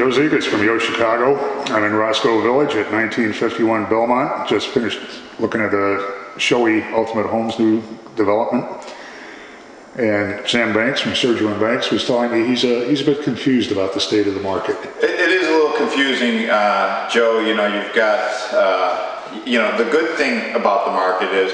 Joe Zegas from Yo Chicago. I'm in Roscoe Village at 1951 Belmont. Just finished looking at a showy Ultimate Homes new development. And Sam Banks from Sergio Banks was telling me he's a bit confused about the state of the market. It is a little confusing, Joe. You know, you've got, the good thing about the market is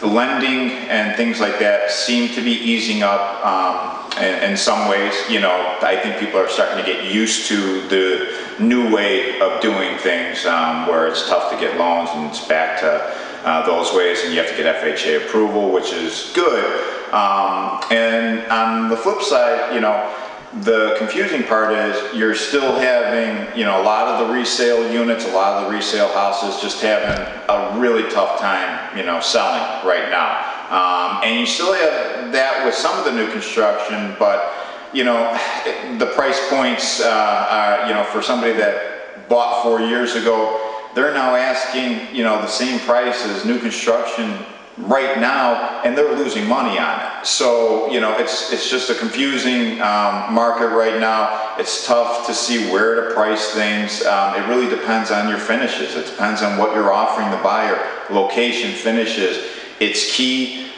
the lending and things like that seem to be easing up in some ways. You know, I think people are starting to get used to the new way of doing things, where it's tough to get loans and it's back to those ways, and you have to get FHA approval, which is good. And on the flip side, the confusing part is you're still having, a lot of the resale units, a lot of the resale houses just having a really tough time, selling right now. And you still have that with some of the new construction, but, the price points, are, for somebody that bought 4 years ago, they're now asking, the same price as new construction right now, and they're losing money on it. So, it's just a confusing market right now. It's tough to see where to price things. It really depends on your finishes. It depends on what you're offering the buyer. Location, finishes, it's key.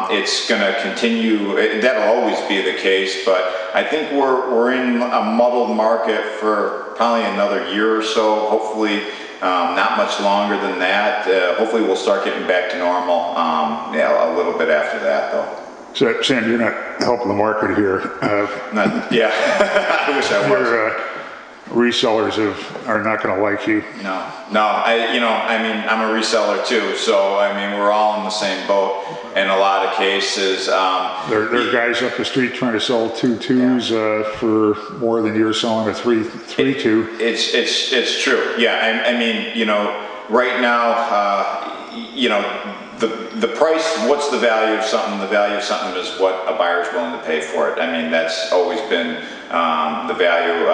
It's going to continue. That'll always be the case, but I think we're in a muddled market for probably another year or so. Hopefully not much longer than that. Hopefully we'll start getting back to normal a little bit after that, though. So, Sam, you're not helping the market here. Yeah, I wish I was. Your resellers are not going to like you. No. I'm a reseller too, so we're all in the same boat in a lot of cases. There are guys up the street trying to sell 2.2s for more than you're selling a 3.2. It's true. Yeah, right now, the price, what's the value of something? The value of something is what a buyer's willing to pay for it. That's always been the value.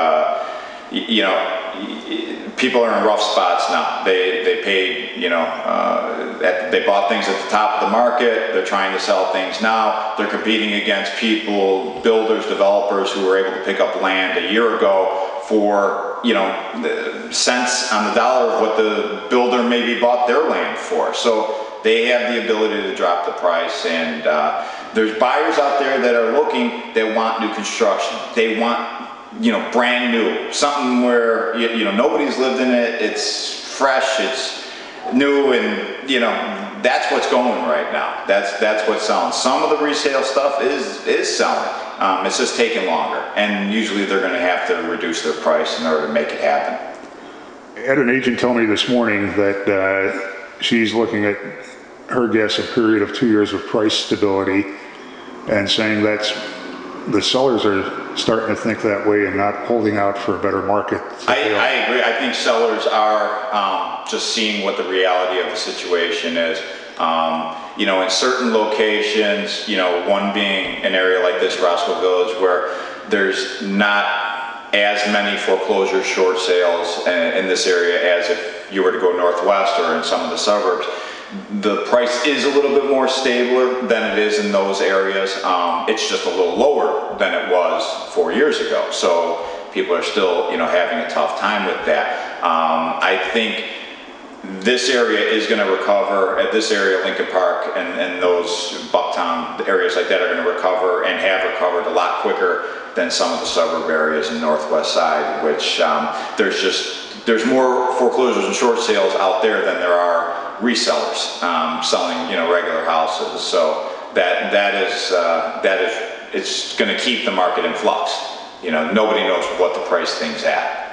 People are in rough spots now. They paid, they bought things at the top of the market. They're trying to sell things now. They're competing against people, builders, developers who were able to pick up land a year ago for, the cents on the dollar of what the builder maybe bought their land for. So they have the ability to drop the price, and there's buyers out there that are looking, they want new construction. They want, brand new, something where, nobody's lived in it, it's fresh, it's new, and, that's what's going right now. That's what's selling. Some of the resale stuff is selling. It's just taking longer, and usually they're going to have to reduce their price in order to make it happen. I had an agent tell me this morning that she's looking at, her guess, a period of 2 years of price stability, and saying that's the sellers are starting to think that way and not holding out for a better market. I agree. I think sellers are just seeing what the reality of the situation is. In certain locations, one being an area like this, Roscoe Village, where there's not as many foreclosure short sales in this area as if you were to go northwest or in some of the suburbs. The price is a little bit more stable than it is in those areas. It's just a little lower than it was 4 years ago. So people are still, having a tough time with that. I think this area is going to recover. At this area, Lincoln Park and those Bucktown areas like that are going to recover and have recovered a lot quicker than some of the suburb areas in northwest side, which there's more foreclosures and short sales out there than there are resellers selling, regular houses. So it's going to keep the market in flux. Nobody knows what to price things at.